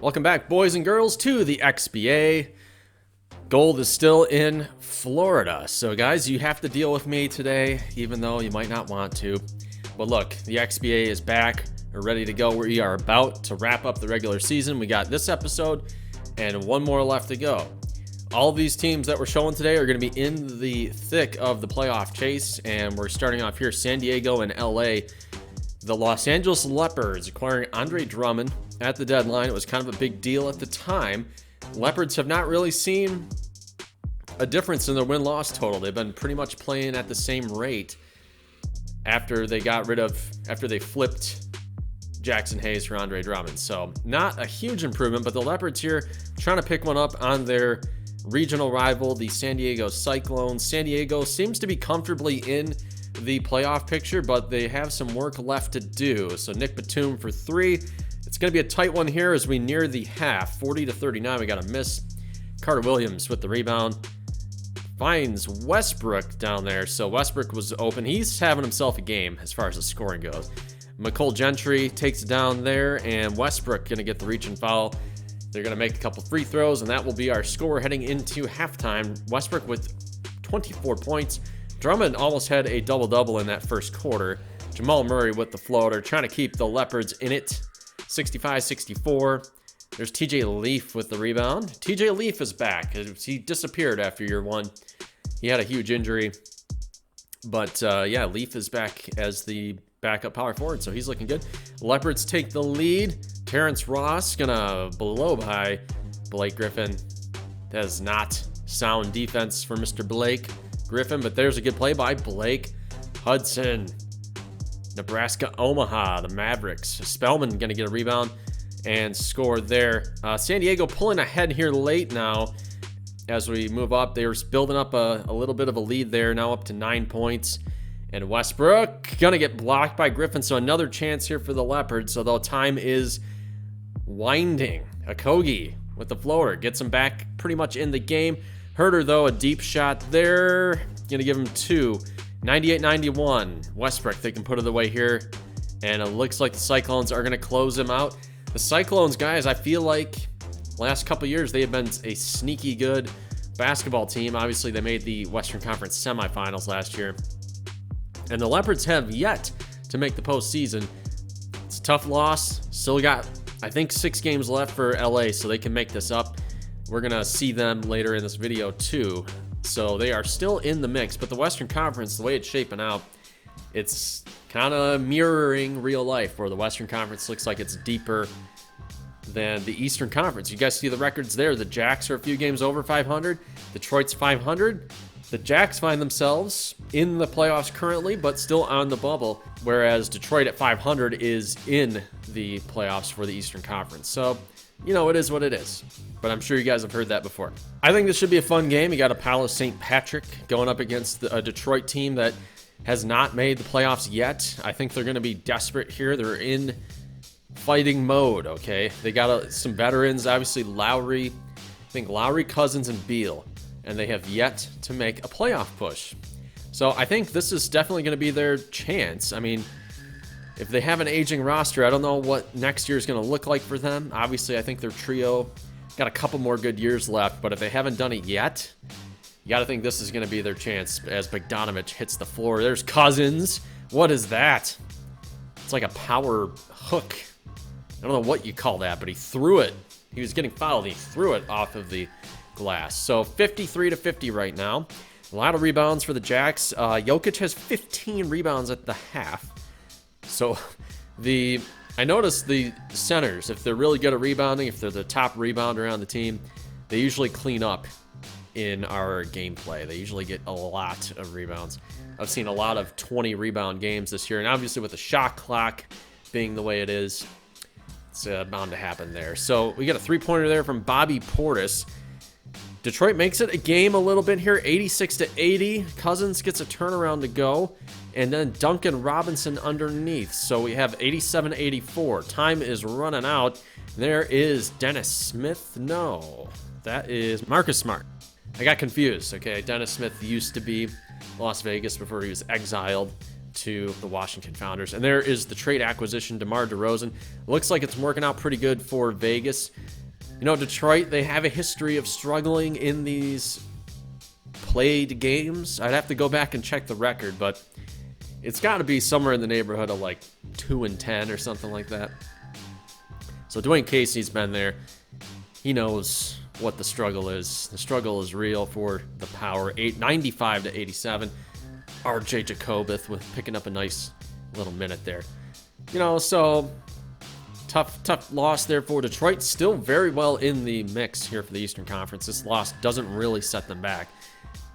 Welcome back, boys and girls, to the XBA. Gold is still in Florida. So, guys, you have to deal with me today, even though you might not want to. But look, the XBA is back. We're ready to go. We are about to wrap up the regular season. We got this episode and one more left to go. All of these teams that we're showing today are going to be in the thick of the playoff chase. And we're starting off here, San Diego and LA. The Los Angeles Leopards acquiring Andre Drummond at the deadline. It was kind of a big deal at the time. Leopards have not really seen a difference in their win-loss total. They've been pretty much playing at the same rate after they flipped Jackson Hayes for Andre Drummond. So not a huge improvement, but the Leopards here trying to pick one up on their regional rival, the San Diego Cyclones. San Diego seems to be comfortably in the playoff picture, but they have some work left to do. So Nick Batum for 3. It's going to be a tight one here as we near the half. 40-39, we got a miss. Carter Williams with the rebound. Finds Westbrook down there. So Westbrook was open. He's having himself a game as far as the scoring goes. McCole Gentry takes it down there, and Westbrook going to get the reach and foul. They're going to make a couple free throws, and that will be our score heading into halftime. Westbrook with 24 points. Drummond almost had a double-double in that first quarter. Jamal Murray with the floater, trying to keep the Leopards in it. 65-64. There's TJ Leaf with the rebound. TJ Leaf is back. He disappeared after year one. He had a huge injury. But, yeah, Leaf is back as the backup power forward, so he's looking good. Leopards take the lead. Terrence Ross gonna blow by Blake Griffin. That is not sound defense for Mr. Blake Griffin, but there's a good play by Blake Hudson. Nebraska Omaha, the Mavericks. Spellman gonna get a rebound and score there. San Diego pulling ahead here late now as we move up. They're building up a little bit of a lead there, now up to 9 points. And Westbrook gonna get blocked by Griffin, so another chance here for the Leopards, although time is winding. Okogie with the floater gets him back pretty much in the game. Herter, though, a deep shot there. Gonna give him 2. 98-91. Westbrook, they can put it away here. And it looks like the Cyclones are gonna close him out. The Cyclones, guys, I feel like last couple years they have been a sneaky good basketball team. Obviously, they made the Western Conference semifinals last year. And the Leopards have yet to make the postseason. It's a tough loss. Still got, I think, 6 games left for LA, so they can make this up. We're going to see them later in this video, too. So they are still in the mix. But the Western Conference, the way it's shaping out, it's kind of mirroring real life, where the Western Conference looks like it's deeper than the Eastern Conference. You guys see the records there. The Jacks are a few games over 500. Detroit's 500. The Jacks find themselves in the playoffs currently, but still on the bubble, whereas Detroit at 500 is in the playoffs for the Eastern Conference. So, you know, it is what it is. But I'm sure you guys have heard that before. I think this should be a fun game. You got a Palace St. Patrick going up against a Detroit team that has not made the playoffs yet. I think they're going to be desperate here. They're in fighting mode, okay? They got some veterans, obviously Lowry. I think Lowry, Cousins, and Beal. And they have yet to make a playoff push. So I think this is definitely going to be their chance. I mean, if they have an aging roster, I don't know what next year is going to look like for them. Obviously, I think their trio got a couple more good years left, but if they haven't done it yet, you got to think this is going to be their chance as Bogdanovich hits the floor. There's Cousins. What is that? It's like a power hook. I don't know what you call that, but he threw it. He was getting fouled. He threw it off of the glass. So 53-50 right now. A lot of rebounds for the Jacks. Jokic has 15 rebounds at the half. So I noticed the centers, if they're really good at rebounding, if they're the top rebounder on the team, they usually clean up in our gameplay. They usually get a lot of rebounds. I've seen a lot of 20 rebound games this year, and obviously with the shot clock being the way it is, it's bound to happen there. So we got a three-pointer there from Bobby Portis. Detroit makes it a game a little bit here, 86-80. Cousins gets a turnaround to go, and then Duncan Robinson underneath. So we have 87-84. Time is running out. There is Dennis Smith. No, that is Marcus Smart. I got confused, okay? Dennis Smith used to be Las Vegas before he was exiled to the Washington Founders. And there is the trade acquisition, DeMar DeRozan. Looks like it's working out pretty good for Vegas. You know, Detroit, they have a history of struggling in these played games. I'd have to go back and check the record, but it's got to be somewhere in the neighborhood of like 2-10 or something like that. So Dwayne Casey's been there. He knows what the struggle is. The struggle is real for the Power. 95-87. RJ Jacobith with picking up a nice little minute there. You know, so tough loss there for Detroit. Still very well in the mix here for the Eastern Conference. This loss doesn't really set them back.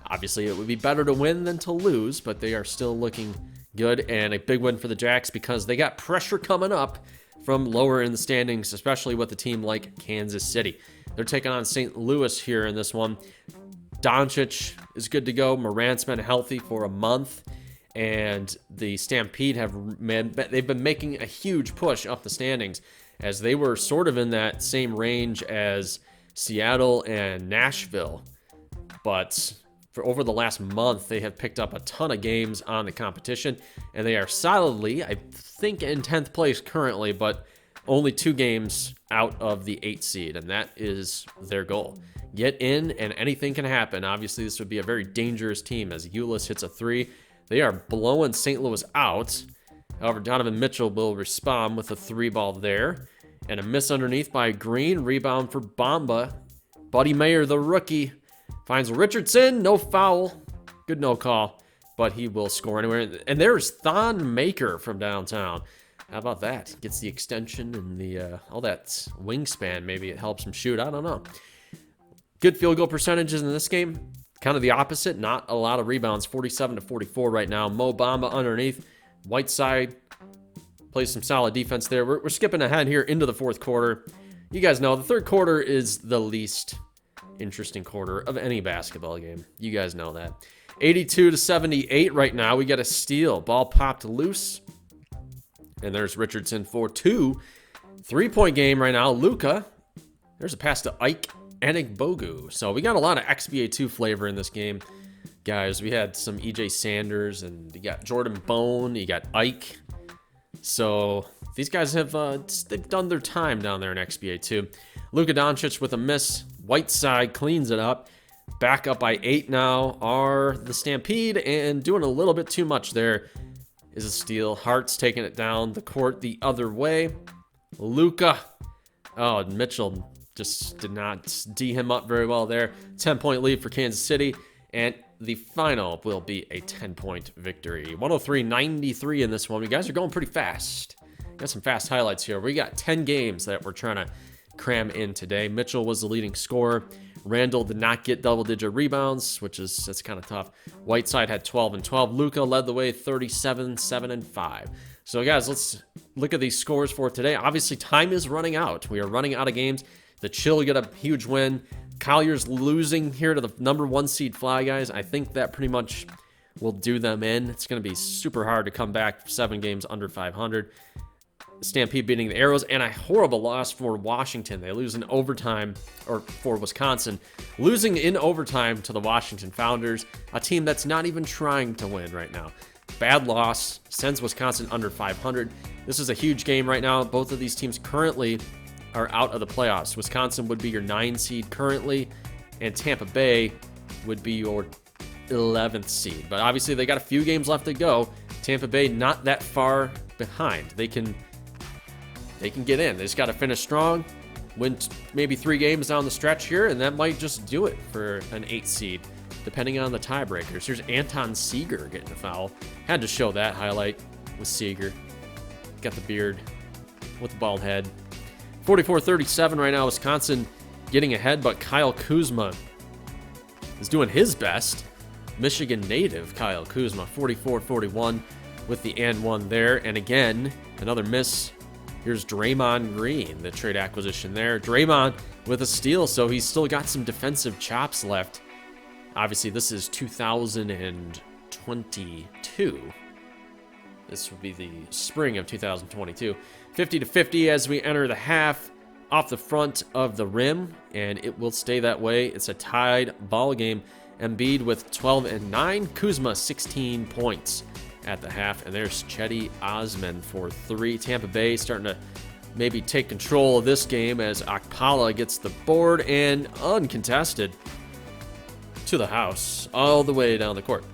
Obviously, it would be better to win than to lose, but they are still looking good. And a big win for the Jacks because they got pressure coming up from lower in the standings, especially with a team like Kansas City. They're taking on St. Louis here in this one. Doncic is good to go. Morant's been healthy for a month, and the Stampede they've been making a huge push up the standings as they were sort of in that same range as Seattle and Nashville. But for over the last month, they have picked up a ton of games on the competition, and they are solidly, I think, in 10th place currently, but only 2 games out of the 8th seed, and that is their goal. Get in, and anything can happen. Obviously, this would be a very dangerous team as Ulis hits a 3. They are blowing St. Louis out. However, Donovan Mitchell will respond with a 3-ball there. And a miss underneath by Green. Rebound for Bamba. Buddy Mayer, the rookie, finds Richardson. No foul. Good no call. But he will score anywhere. And there's Thon Maker from downtown. How about that? Gets the extension and the all that wingspan. Maybe it helps him shoot. I don't know. Good field goal percentages in this game. Kind of the opposite. Not a lot of rebounds. 47-44 right now. Mo Bamba underneath. Whiteside plays some solid defense there. We're skipping ahead here into the 4th quarter. You guys know the 3rd quarter is the least interesting quarter of any basketball game. You guys know that. 82-78 right now. We got a steal. Ball popped loose. And there's Richardson for 2. 3-point game right now. Luka. There's a pass to Ike Anigbogu. So we got a lot of XBA 2 flavor in this game. Guys, we had some EJ Sanders, and you got Jordan Bone, you got Ike. So these guys have they've done their time down there in XBA 2. Luka Doncic with a miss. Whiteside cleans it up. Back up by 8 now are the Stampede, and doing a little bit too much there is a steal. Hart's taking it down the court the other way. Luka. Oh, Mitchell just did not D him up very well there. 10-point lead for Kansas City, and the final will be a 10-point victory. 103-93 in this one. You guys are going pretty fast. Got some fast highlights here. We got 10 games that we're trying to cram in today. Mitchell was the leading scorer. Randall did not get double-digit rebounds, that's kind of tough. Whiteside had 12 and 12. Luka led the way, 37, 7 and 5. So guys, let's look at these scores for today. Obviously, time is running out. We are running out of games. The Chill get a huge win. Collier's losing here to the number 1 seed Fly Guys. I think that pretty much will do them in. It's going to be super hard to come back 7 games under 500. Stampede beating the Arrows, and a horrible loss for Washington. They lose in overtime, or for Wisconsin, losing in overtime to the Washington Founders, a team that's not even trying to win right now. Bad loss, sends Wisconsin under 500. This is a huge game right now. Both of these teams currently are out of the playoffs. Wisconsin would be your 9 seed currently, and Tampa Bay would be your 11th seed. But obviously, they got a few games left to go. Tampa Bay not that far behind. They can get in. They just got to finish strong, win maybe 3 games down the stretch here, and that might just do it for an 8th seed, depending on the tiebreakers. Here's Anton Seeger getting a foul. Had to show that highlight with Seeger. Got the beard with the bald head. 44-37 right now. Wisconsin getting ahead, but Kyle Kuzma is doing his best. Michigan native Kyle Kuzma, 44-41 with the and 1 there. And again, another miss. Here's Draymond Green, the trade acquisition there. Draymond with a steal, so he's still got some defensive chops left. Obviously, this is 2022. This would be the spring of 2022. 50-50 as we enter the half, off the front of the rim, and it will stay that way. It's a tied ball game. Embiid with 12 and 9. Kuzma 16 points at the half. And there's Chetty Osman for 3. Tampa Bay starting to maybe take control of this game as Akpala gets the board and uncontested to the house all the way down the court.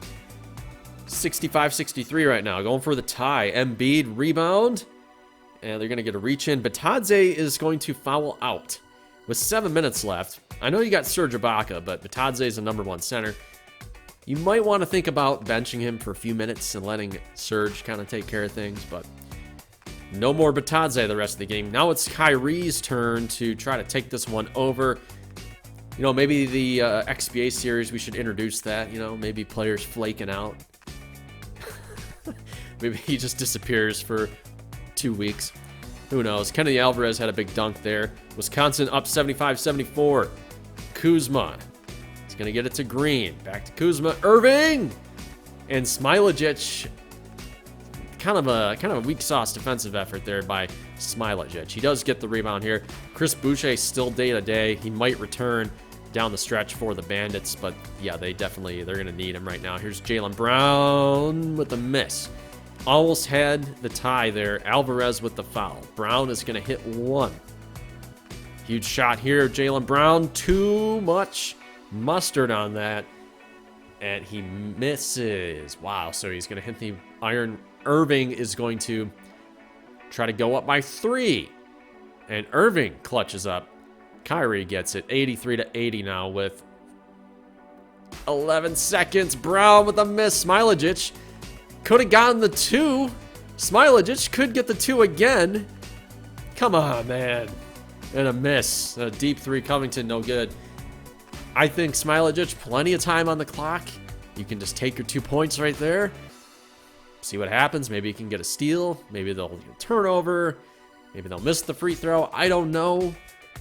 65-63 right now, going for the tie. Embiid rebound, and they're going to get a reach in. Batadze is going to foul out with 7 minutes left. I know you got Serge Ibaka, but Batadze is the #1 center. You might want to think about benching him for a few minutes and letting Serge kind of take care of things, but no more Batadze the rest of the game. Now it's Kyrie's turn to try to take this one over. You know, maybe the XBA series, we should introduce that. You know, maybe players flaking out. Maybe he just disappears for 2 weeks. Who knows? Kennedy Alvarez had a big dunk there. Wisconsin up 75-74. Kuzma is going to get it to Green. Back to Kuzma. Irving! And Smailagic. Kind of a weak sauce defensive effort there by Smailagic. He does get the rebound here. Chris Boucher still day-to-day. He might return down the stretch for the Bandits, but yeah, they're going to need him right now. Here's Jaylen Brown with the miss. Almost had the tie there. Alvarez with the foul. Brown is going to hit one. Huge shot here. Jaylen Brown, too much mustard on that, and he misses. Wow, so he's going to hit the iron. Irving is going to try to go up by 3, and Irving clutches up. Kyrie gets it 83-80 now with 11 seconds. Brown with a miss. Smailagic could have gotten the 2. Smailagic could get the 2 again. Come on, man. And a miss. A deep 3. Covington, no good. I think Smailagic, plenty of time on the clock. You can just take your 2 points right there. See what happens. Maybe you can get a steal. Maybe they'll get a turnover. Maybe they'll miss the free throw. I don't know.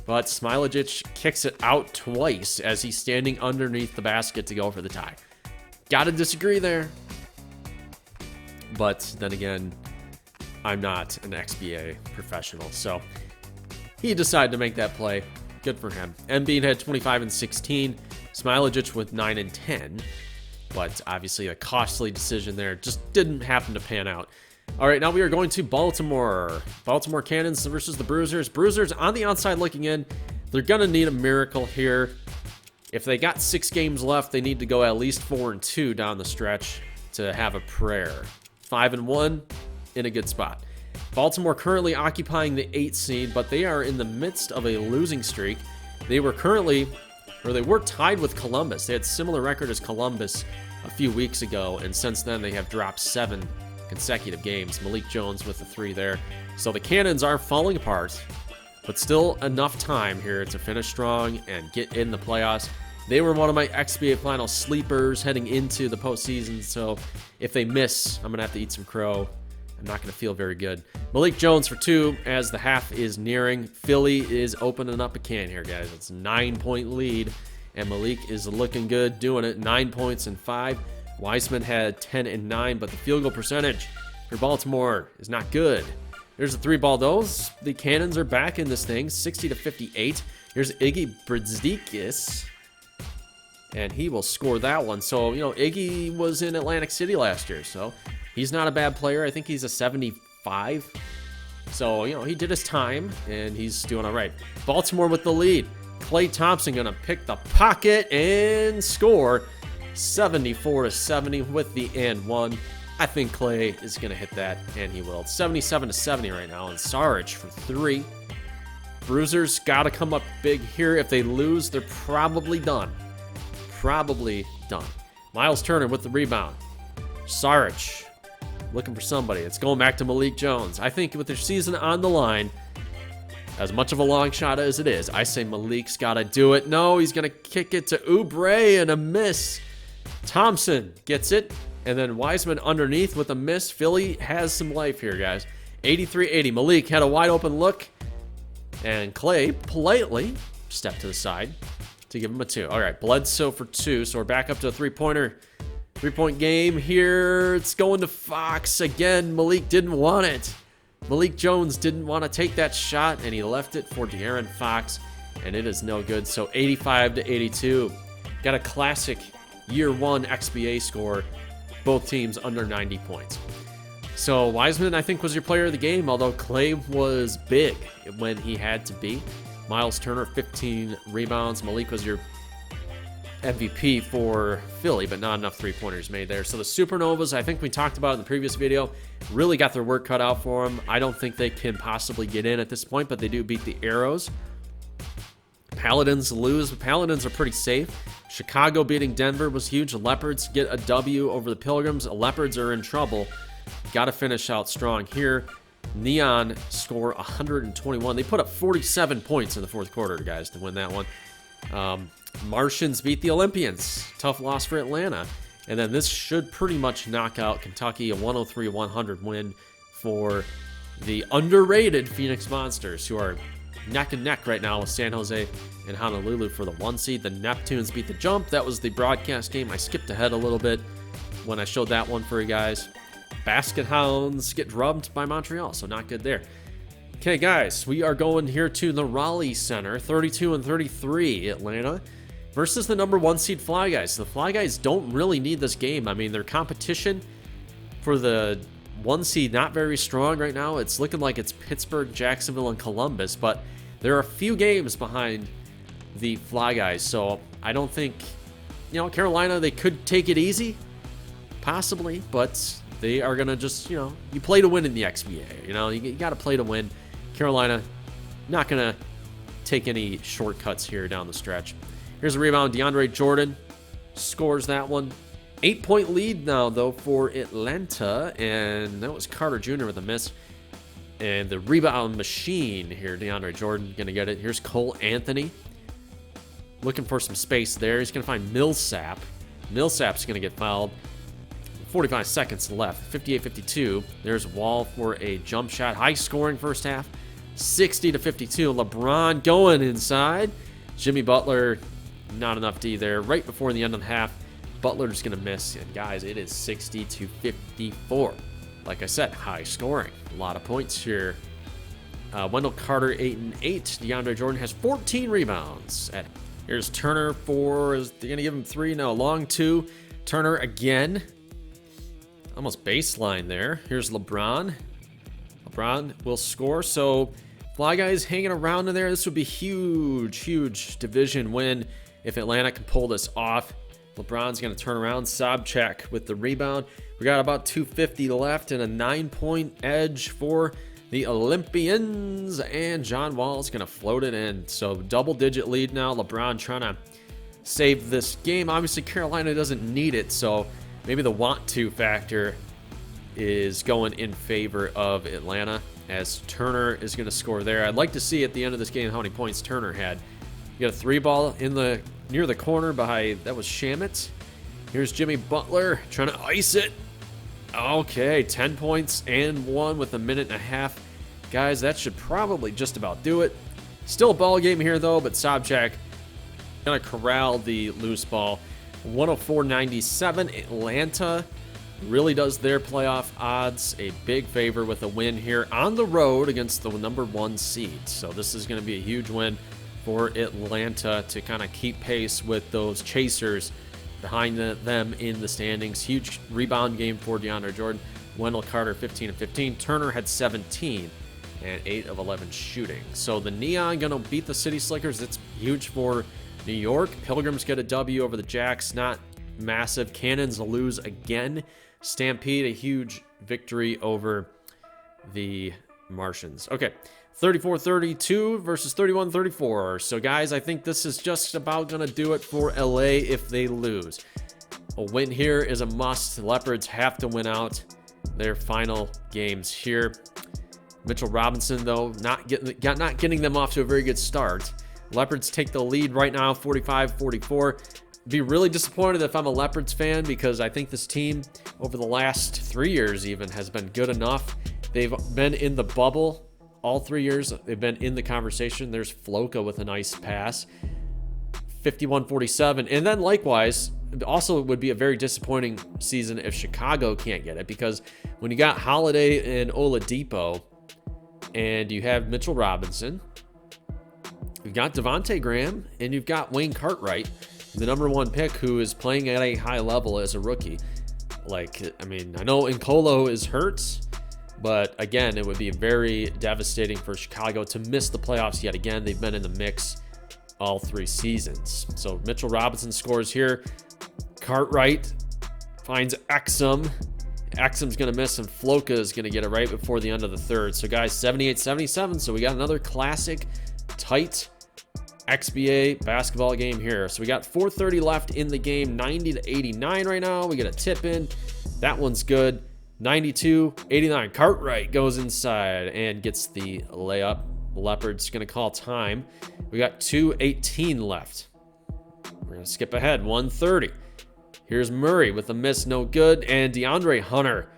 But Smailagic kicks it out twice as he's standing underneath the basket to go for the tie. Gotta disagree there. But then again, I'm not an XBA professional, so he decided to make that play. Good for him. Embiid had 25 and 16. Smailagic with 9 and 10. But obviously a costly decision there. Just didn't happen to pan out. All right, now we are going to Baltimore. Baltimore Cannons versus the Bruisers. Bruisers on the outside looking in. They're going to need a miracle here. If they got 6 games left, they need to go at least 4-2 down the stretch to have a prayer. 5-1 in a good spot. Baltimore currently occupying the 8th seed, but they are in the midst of a losing streak. They were tied with Columbus. They had similar record as Columbus a few weeks ago, and since then they have dropped 7 consecutive games. Malik Jones with the 3 there. So the Cannons are falling apart, but still enough time here to finish strong and get in the playoffs. They were one of my XBA final sleepers heading into the postseason, so if they miss, I'm going to have to eat some crow. I'm not going to feel very good. Malik Jones for 2 as the half is nearing. Philly is opening up a can here, guys. It's a 9-point lead, and Malik is looking good doing it. 9 points and 5. Wiseman had 10 and 9, but the field goal percentage for Baltimore is not good. There's a 3-ball, though. The Cannons are back in this thing, 60-58. Here's Iggy Brzdikis, and he will score that one. So, you know, Iggy was in Atlantic City last year, so he's not a bad player. I think he's a 75. So, you know, he did his time, and he's doing all right. Baltimore with the lead. Klay Thompson going to pick the pocket and score 74-70 with the and 1. I think Klay is going to hit that, and he will. 77-70 right now, and Saric for 3. Bruisers got to come up big here. If they lose, they're probably done. Probably done. Miles Turner with the rebound. Saric looking for somebody. It's going back to Malik Jones. I think with their season on the line, as much of a long shot as it is, I say Malik's got to do it. No, he's going to kick it to Oubre and a miss. Thompson gets it, and then Wiseman underneath with a miss. Philly has some life here, guys. 83-80. Malik had a wide open look, and Klay politely stepped to the side to give him a 2. All right, Bledsoe for 2, so we're back up to a 3-pointer. 3-point game here. It's going to Fox again. Malik didn't want it. Malik Jones didn't want to take that shot, and he left it for De'Aaron Fox, and it is no good. So 85-82. Got a classic year 1 XBA score Both teams under 90 points. So Wiseman, I think, was your player of the game, although Clay was big when he had to be. Miles Turner, 15 rebounds. Malik was your MVP for Philly, but not enough three-pointers made there. So the Supernovas, I think we talked about in the previous video, really got their work cut out for them. I don't think they can possibly get in at this point, but they do beat the Arrows. Paladins lose, but Paladins are pretty safe. Chicago beating Denver was huge. The Leopards get a W over the Pilgrims. The Leopards are in trouble. Got to finish out strong here. Neon score 121. They put up 47 points in the fourth quarter, guys, to win that one. Martians beat the Olympians. Tough loss for Atlanta. And then this should pretty much knock out Kentucky, a 103-100 win for the underrated Phoenix Monsters, who are neck and neck right now with San Jose and Honolulu for the 1 seed. The Neptunes beat the Jump. That was the broadcast game. I skipped ahead a little bit when I showed that one for you guys. Basket Hounds get drubbed by Montreal, so not good there. Okay, guys, we are going here to the Raleigh Center, 32-33 Atlanta versus the number 1 seed Fly Guys. The Fly Guys don't really need this game. I mean, their competition for the 1 seed not very strong right now. It's looking like it's Pittsburgh, Jacksonville, and Columbus, but there are a few games behind the Fly Guys, so I don't think, Carolina, they could take it easy, possibly, but they are going to just, you play to win in the XBA. You got to play to win. Carolina, not going to take any shortcuts here down the stretch. Here's a rebound. DeAndre Jordan scores that one. 8-point lead now, though, for Atlanta, and that was Carter Jr. with a miss. And the rebound machine here, DeAndre Jordan, going to get it. Here's Cole Anthony. Looking for some space there. He's going to find Millsap. Millsap's going to get fouled. 45 seconds left. 58-52. There's Wall for a jump shot. High scoring first half. 60-52. LeBron going inside. Jimmy Butler, not enough D there. Right before the end of the half, Butler's going to miss. And guys, it is 60-54. Like I said, high scoring. A lot of points here. Wendell Carter, 8 and 8. DeAndre Jordan has 14 rebounds. Here's Turner for, is they going to give him 3? No, long 2. Turner again. Almost baseline there. Here's LeBron. LeBron will score. So Fly Guys hanging around in there. This would be huge, huge division win if Atlanta can pull this off. LeBron's going to turn around. Sobchak with the rebound. We got about 2:50 left and a 9-point edge for the Olympians. And John Wall's going to float it in. So double-digit lead now. LeBron trying to save this game. Obviously, Carolina doesn't need it, so maybe the want-to factor is going in favor of Atlanta as Turner is going to score there. I'd like to see at the end of this game how many points Turner had. You got a 3-ball in the near the corner behind, that was Shamet. Here's Jimmy Butler trying to ice it. Okay, 10 points and 1 with a minute and a half. Guys, that should probably just about do it. Still a ball game here, though, but Sobchak going to corral the loose ball. 104-97. Atlanta really does their playoff odds a big favor with a win here on the road against the number 1 seed. So this is going to be a huge win for Atlanta to kind of keep pace with those chasers behind them in the standings. Huge rebound game for DeAndre Jordan. Wendell Carter, 15 of 15. Turner had 17 and 8 of 11 shooting. So the Neon going to beat the City Slickers. It's huge for New York. Pilgrims get a W over the Jacks. Not massive. Cannons lose again. Stampede, a huge victory over the Martians. Okay, 34-32 versus 31-34. So, guys, I think this is just about going to do it for LA if they lose. A win here is a must. The Leopards have to win out their final games here. Mitchell Robinson, though, not getting them off to a very good start. Leopards take the lead right now, 45-44. Be really disappointed if I'm a Leopards fan because I think this team over the last 3 years even has been good enough. They've been in the bubble all 3 years. They've been in the conversation. There's Floka with a nice pass. 51-47. And then likewise, it also would be a very disappointing season if Chicago can't get it because when you got Holiday and Oladipo and you have Mitchell Robinson, you've got Devontae Graham, and you've got Wayne Cartwright, the number 1 pick who is playing at a high level as a rookie. Like, I mean, I know Incolo is hurt, but again, it would be very devastating for Chicago to miss the playoffs yet again. They've been in the mix all 3 seasons. So Mitchell Robinson scores here. Cartwright finds Exum. Exum's going to miss, and Floka is going to get it right before the end of the third. So, guys, 78-77. So we got another classic, tight XBA basketball game here. So we got 4:30 left in the game, 90-89 right now. We get a tip in. That one's good. 92-89. Cartwright goes inside and gets the layup. Leopard's going to call time. We got 2:18 left. We're going to skip ahead. 1:30. Here's Murray with a miss, no good. And DeAndre Hunter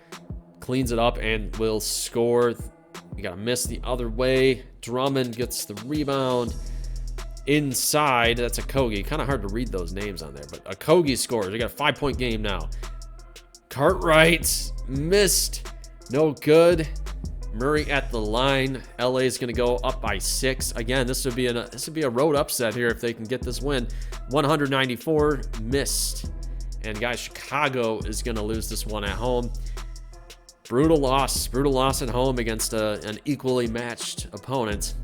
cleans it up and will score. We got a miss the other way. Drummond gets the rebound. Inside, that's Okogie. Kind of hard to read those names on there, but Okogie scores. We got a 5-point game now. Cartwright missed, no good. Murray at the line. LA is going to go up by 6. Again, this would be a road upset here if they can get this win. 194 missed, and guys, Chicago is going to lose this one at home. Brutal loss at home against an equally matched opponent.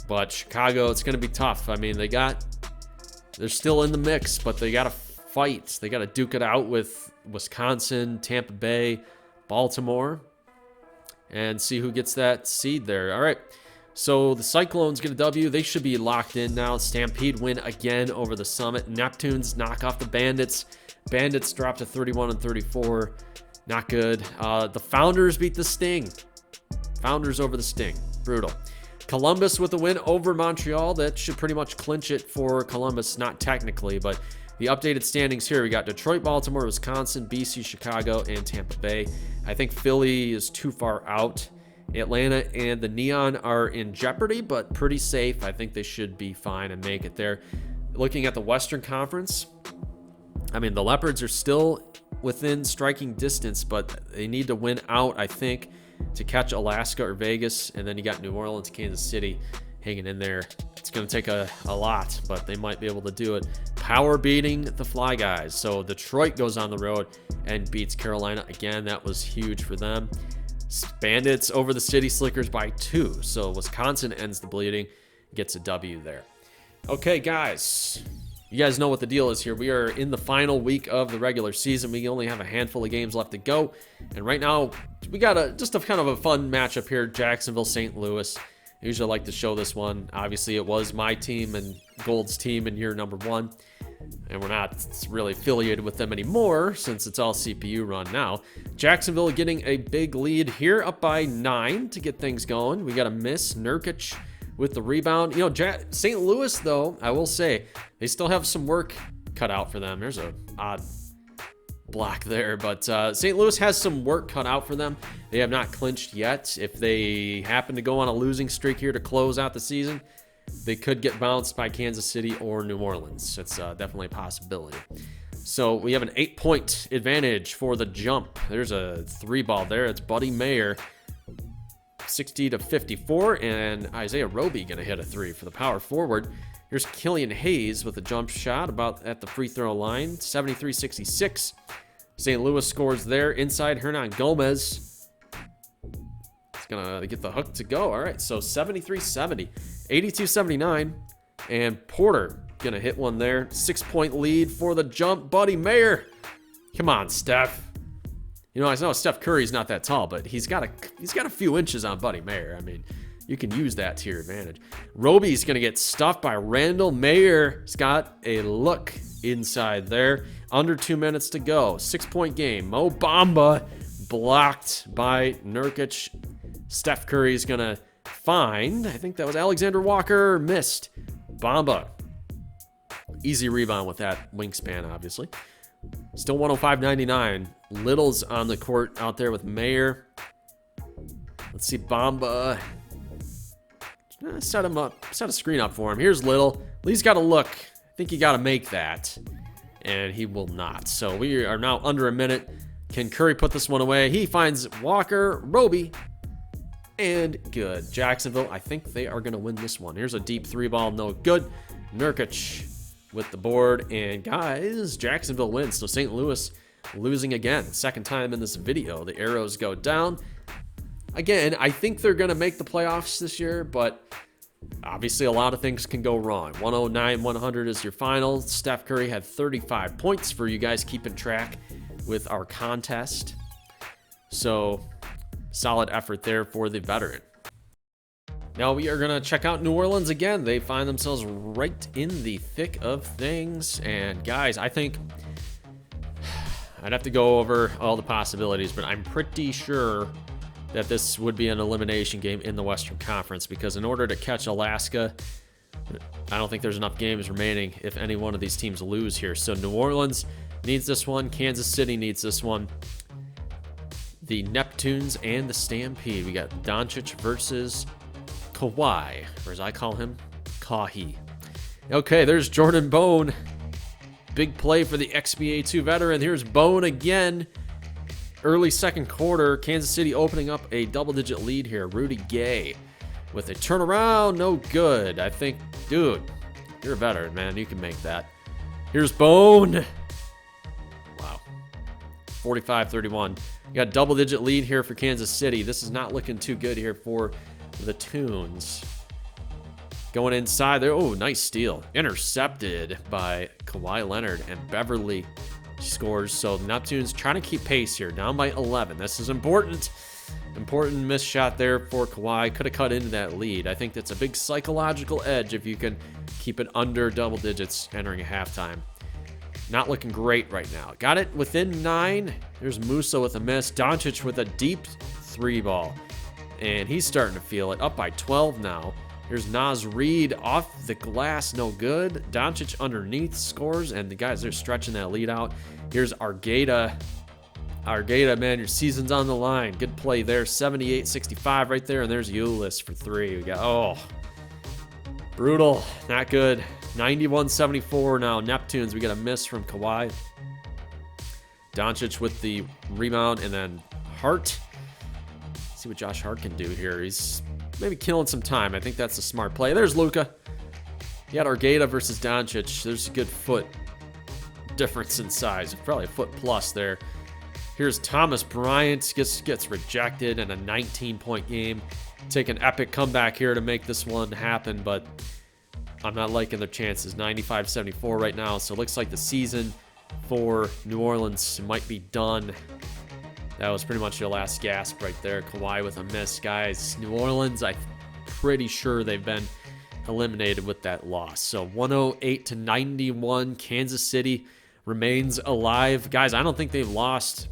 But Chicago, it's going to be tough. I mean, they're still in the mix, but they got to fight. They got to duke it out with Wisconsin, Tampa Bay, Baltimore, and see who gets that seed there. All right, so the Cyclones get a W. They should be locked in now. Stampede win again over the Summit. Neptunes knock off the Bandits. Bandits drop to 31-34. Not good. The Founders beat the Sting. Founders over the Sting. Brutal. Columbus with a win over Montreal. That should pretty much clinch it for Columbus. Not technically, but the updated standings here. We got Detroit, Baltimore, Wisconsin, BC, Chicago, and Tampa Bay. I think Philly is too far out. Atlanta and the Neon are in jeopardy, but pretty safe. I think they should be fine and make it there. Looking at the Western Conference, I mean, the Leopards are still within striking distance, but they need to win out, I think, to catch Alaska or Vegas. And then you got New Orleans, Kansas City hanging in there. It's going to take a lot, but they might be able to do it. Power beating the Fly Guys. So Detroit goes on the road and beats Carolina again. That was huge for them. Bandits over the City Slickers by 2. So Wisconsin ends the bleeding, gets a W there. Okay, guys. You guys know what the deal is here. We are in the final week of the regular season. We only have a handful of games left to go. And right now, we got just a kind of a fun matchup here. Jacksonville, St. Louis. I usually like to show this one. Obviously, it was my team and Gold's team in year number 1. And we're not really affiliated with them anymore since it's all CPU run now. Jacksonville getting a big lead here, up by 9 to get things going. We got a miss. Nurkic with the rebound. You know, St. Louis, though, I will say, they still have some work cut out for them. There's an odd block there, but St. Louis has some work cut out for them. They have not clinched yet. If they happen to go on a losing streak here to close out the season, they could get bounced by Kansas City or New Orleans. It's definitely a possibility. So we have an 8-point advantage for the jump. There's a 3-ball there. It's Buddy Mayer. 60-54, and Isaiah Roby gonna hit a 3 for the power forward. Here's Killian Hayes with a jump shot about at the free throw line. 73-66. St. Louis scores there. Inside, Hernan Gomez. It's gonna get the hook to go. All right, so 73-70. 82-79. And Porter gonna hit one there. 6-point lead for the jump. Buddy Mayer. Come on, Steph. You know, I know Steph Curry's not that tall, but he's got a few inches on Buddy Mayer. I mean, you can use that to your advantage. Roby's going to get stuffed by Randall. Mayer's got a look inside there. Under 2 minutes to go. 6-point game. Mo Bamba blocked by Nurkic. Steph Curry's going to find, I think that was Alexander Walker, missed. Bamba. Easy rebound with that wingspan, obviously. Still 105-99. Little's on the court out there with Mayer. Let's see, Bamba. Set him up. Set a screen up for him. Here's Little. Lee's got to look. I think you got to make that. And he will not. So we are now under a minute. Can Curry put this one away? He finds Walker, Roby, and good. Jacksonville, I think they are going to win this one. Here's a deep 3-ball. No good. Nurkic with the board. And guys, Jacksonville wins. So St. Louis losing again. Second time in this video. The arrows go down. Again, I think they're going to make the playoffs this year, but obviously a lot of things can go wrong. 109-100 is your final. Steph Curry had 35 points for you guys keeping track with our contest. So, solid effort there for the veteran. Now we are going to check out New Orleans again. They find themselves right in the thick of things. And guys, I think I'd have to go over all the possibilities, but I'm pretty sure that this would be an elimination game in the Western Conference, because in order to catch Alaska, I don't think there's enough games remaining if any one of these teams lose here. So New Orleans needs this one. Kansas City needs this one. The Neptunes and the Stampede. We got Doncic versus Kawhi, or as I call him, Kahi. Okay, there's Jordan Bone. Big play for the XBA 2 veteran. Here's Bone again. Early second quarter, Kansas City opening up a double-digit lead here. Rudy Gay with a turnaround, no good. I think, dude, you're a veteran, man. You can make that. Here's Bone. Wow. 45-31. You got a double-digit lead here for Kansas City. This is not looking too good here for the Tunes. Going inside there. Oh, nice steal. Intercepted by Kawhi Leonard, and Beverly scores. So the Neptunes trying to keep pace here, down by 11. This is important. Important missed shot there for Kawhi. Could have cut into that lead. I think that's a big psychological edge if you can keep it under double digits entering a halftime. Not looking great right now. Got it within 9. There's Musa with a miss. Doncic with a deep 3 ball. And he's starting to feel it. Up by 12 now. Here's Naz Reid off the glass, no good. Doncic underneath scores, and the guys are stretching that lead out. Here's Argata. Argata, man, your season's on the line. Good play there. 78-65 right there, and there's Ulis for 3. We got, oh, brutal, not good. 91-74 now. Neptunes, we got a miss from Kawhi. Doncic with the rebound, and then Hart. See what Josh Hart can do here. He's maybe killing some time. I think that's a smart play. There's Luka. He had Argata versus Doncic. There's a good foot difference in size. Probably a foot plus there. Here's Thomas Bryant. Gets rejected in a 19-point game. Take an epic comeback here to make this one happen, but I'm not liking their chances. 95-74 right now. So it looks like the season for New Orleans might be done. That was pretty much your last gasp right there. Kawhi with a miss. Guys, New Orleans, I'm pretty sure they've been eliminated with that loss. So 108-91, Kansas City remains alive. Guys, I don't think they've lost.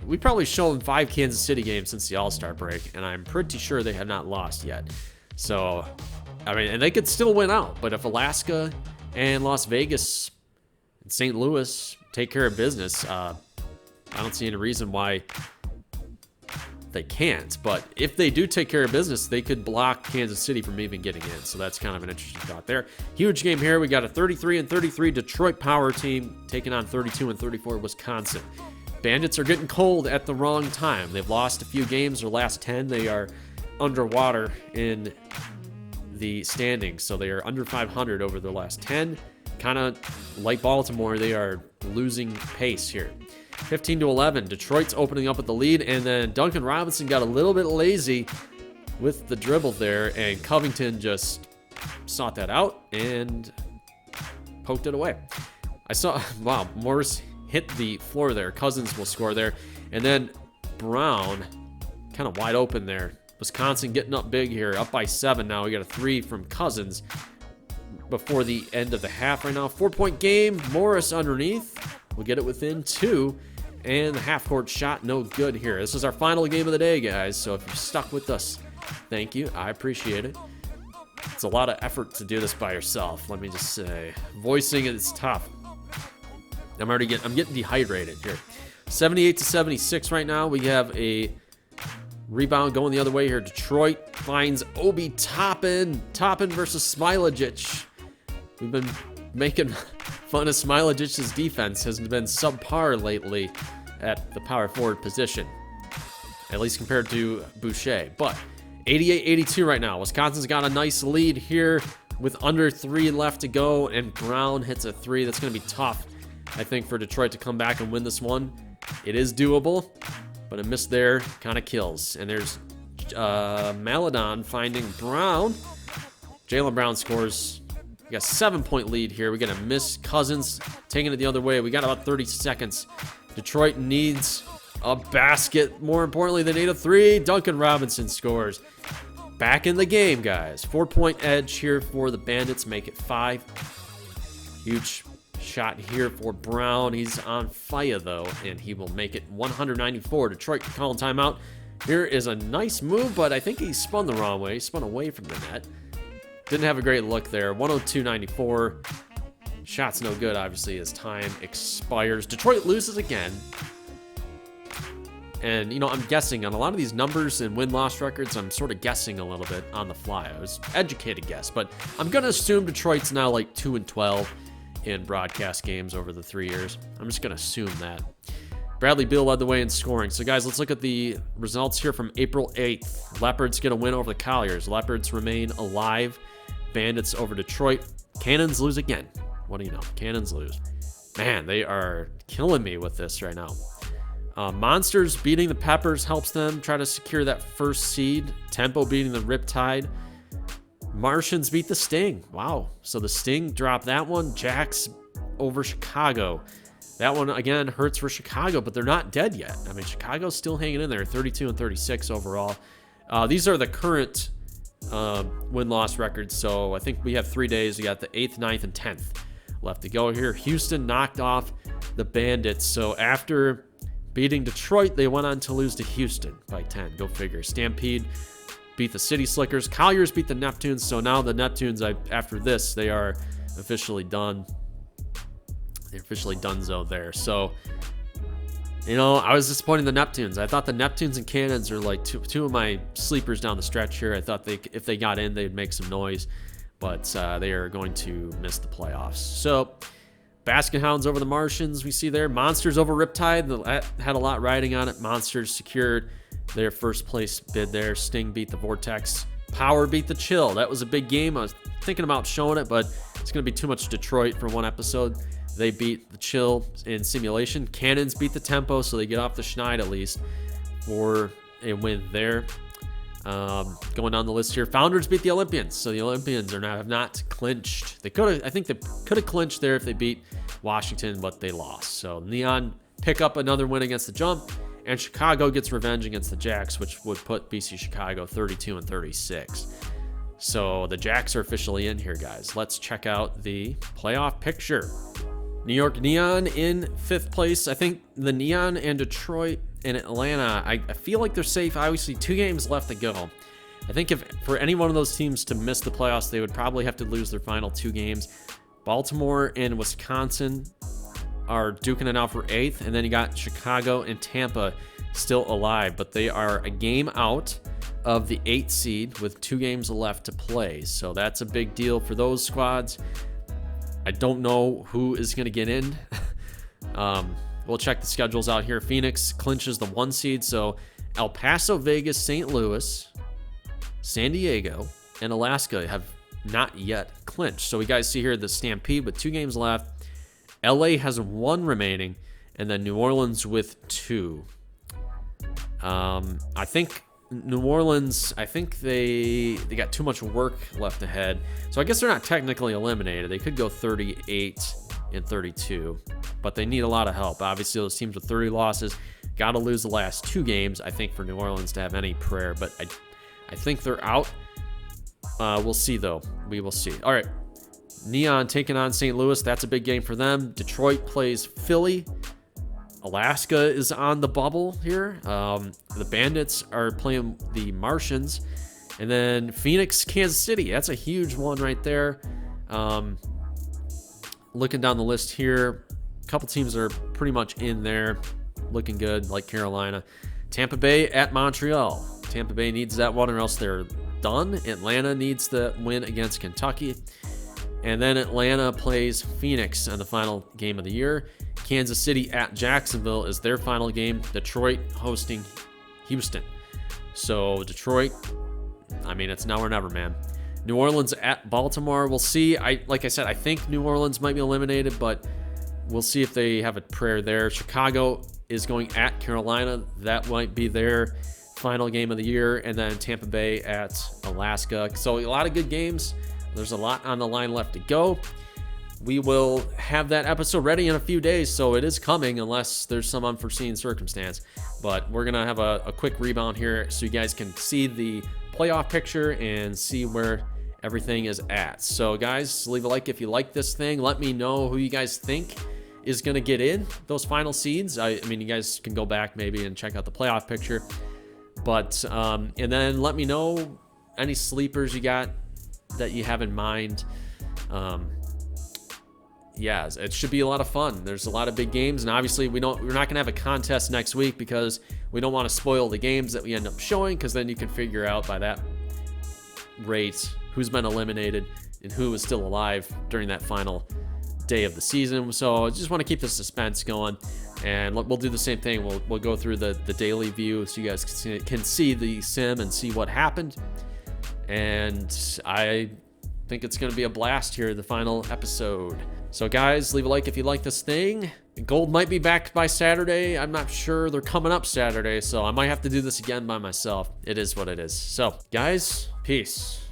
We've probably shown 5 Kansas City games since the All-Star break, and I'm pretty sure they have not lost yet. So, I mean, and they could still win out. But if Alaska and Las Vegas and St. Louis take care of business, I don't see any reason why they can't. But if they do take care of business, they could block Kansas City from even getting in. So that's kind of an interesting thought there. Huge game here. We got a 33-33 Detroit Power team taking on 32-34 Wisconsin. Bandits are getting cold at the wrong time. They've lost a few games. Their last 10, they are underwater in the standings. So they are under 500 over their last 10. Kind of like Baltimore, they are losing pace here. 15-11, Detroit's opening up with the lead, and then Duncan Robinson got a little bit lazy with the dribble there, and Covington just sought that out and poked it away. I saw, wow, Morris hit the floor there. Cousins will score there, and then Brown kind of wide open there. Wisconsin getting up big here, up by 7 now. We got a 3 from Cousins before the end of the half right now. 4-point game, Morris underneath. We'll get it within 2, and the half-court shot, no good here. This is our final game of the day, guys, so if you're stuck with us, thank you. I appreciate it. It's a lot of effort to do this by yourself, let me just say. Voicing it is tough. I'm getting dehydrated here. 78-76 right now. We have a rebound going the other way here. Detroit finds Obi Toppin. Toppin versus Smilajic. We've been making fun of Smilajic's defense. Has been subpar lately at the power forward position, at least compared to Boucher. But 88-82 right now. Wisconsin's got a nice lead here with under 3 left to go, and Brown hits a 3. That's going to be tough I think, for Detroit to come back and win this one. It is doable, but a miss there kind of kills. And there's Maladon finding Brown. Jaylen Brown scores. We got a 7-point lead here. We got a miss. Cousins taking it the other way. We got about 30 seconds. Detroit needs a basket. More importantly, they need a 3. Duncan Robinson scores. Back in the game, guys. 4-point edge here for the Bandits. Make it 5. Huge shot here for Brown. He's on fire, though, and he will make it 194. Detroit calling timeout. Here is a nice move, but I think he spun the wrong way. He spun away from the net. Didn't have a great look there. 102.94. Shot's no good, obviously, as time expires. Detroit loses again. And, you know, I'm guessing on a lot of these numbers and win-loss records, I'm sort of guessing a little bit on the fly. I was educated guess, but I'm going to assume Detroit's now like 2-12 in broadcast games over the 3 years. I'm just going to assume that. Bradley Beal led the way in scoring. So, guys, let's look at the results here from April 8th. Leopards get a win over the Colliers. Leopards remain alive. Bandits over Detroit. Cannons lose again. What do you know? Cannons lose. Man, they are killing me with this right now. Monsters beating the Peppers helps them try to secure that first seed. Tempo beating the Riptide. Martians beat the Sting. Wow. So the Sting dropped that one. Jacks over Chicago. That one, again, hurts for Chicago, but they're not dead yet. I mean, Chicago's still hanging in there, 32 and 36 overall. These are the current win-loss records, so I think we have 3 days. We got the 8th, 9th, and 10th left to go here. Houston knocked off the Bandits, so after beating Detroit, they went on to lose to Houston by 10. Go figure. Stampede beat the City Slickers. Colliers beat the Neptunes, so now the Neptunes, after this, they are officially done. They're officially donezo there. So, you know, I was disappointed in the Neptunes. I thought the Neptunes and Cannons are like two of my sleepers down the stretch here. I thought if they got in, they'd make some noise, but they are going to miss the playoffs. So, Basket Hounds over the Martians, we see there. Monsters over Riptide, that had a lot riding on it. Monsters secured their first place bid there. Sting beat the Vortex. Power beat the Chill. That was a big game. I was thinking about showing it, but it's going to be too much Detroit for one episode. They beat the Chill in simulation. Cannons beat the Tempo, so they get off the Schneid at least for a win there. Going down the list here, Founders beat the Olympians, so the Olympians have not clinched. I think they could have clinched there if they beat Washington, but they lost. So Neon pick up another win against the Jump, and Chicago gets revenge against the Jacks, which would put BC Chicago 32 and 36. So the Jacks are officially in here, guys. Let's check out the playoff picture. New York Neon in 5th place. I think the Neon and Detroit and Atlanta, I feel like they're safe. Obviously, 2 games left to go. I think if for any one of those teams to miss the playoffs, they would probably have to lose their final 2 games. Baltimore and Wisconsin are duking it out for 8th, and then you got Chicago and Tampa still alive, but they are a game out of the 8th seed with 2 games left to play. So that's a big deal for those squads. I don't know who is going to get in. We'll check the schedules out here. Phoenix clinches the 1 seed, so El Paso, Vegas, St. Louis, San Diego, and Alaska have not yet clinched. So we guys see here the Stampede with 2 games left. LA has 1 remaining, and then New Orleans with 2. I think New Orleans, they got too much work left ahead. So I guess they're not technically eliminated. They could go 38 and 32, but they need a lot of help. Obviously, those teams with 30 losses got to lose the last 2 games, I think, for New Orleans to have any prayer. But I think they're out. We'll see, though. We will see. All right. Neon taking on St. Louis. That's a big game for them. Detroit plays Philly. Alaska is on the bubble here. The Bandits are playing the Martians. And then Phoenix, Kansas City. That's a huge one right there. Looking down the list here, a couple teams are pretty much in there. Looking good, like Carolina. Tampa Bay at Montreal. Tampa Bay needs that one or else they're done. Atlanta needs the win against Kentucky. And then Atlanta plays Phoenix in the final game of the year. Kansas City at Jacksonville is their final game. Detroit hosting Houston. So Detroit, I mean, it's now or never, man. New Orleans at Baltimore. We'll see. Like I said, I think New Orleans might be eliminated, but We'll see if they have a prayer there. Chicago is going at Carolina. That might be their final game of the year. And then Tampa Bay at Alaska. So a lot of good games. There's a lot on the line left to go. We will have that episode ready in a few days, so it is coming unless there's some unforeseen circumstance. But we're going to have a quick rebound here so you guys can see the playoff picture and see where everything is at. So guys, leave a like if you like this thing. Let me know who you guys think is going to get in those final seeds. I mean, you guys can go back maybe and check out the playoff picture. But, and then let me know any sleepers you got that you have in mind. Yeah, it should be a lot of fun. There's a lot of big games, and obviously we're not going to have a contest next week because we don't want to spoil the games that we end up showing, because then you can figure out by that rate who's been eliminated and who is still alive during that final day of the season. So I just want to keep the suspense going, and we'll do the same thing. We'll go through the daily view so you guys can see the sim and see what happened. And I think it's going to be a blast here, the final episode. So guys, leave a like if you like this thing. Gold might be back by Saturday. I'm not sure. They're coming up Saturday, so I might have to do this again by myself. It is what it is. So guys, peace.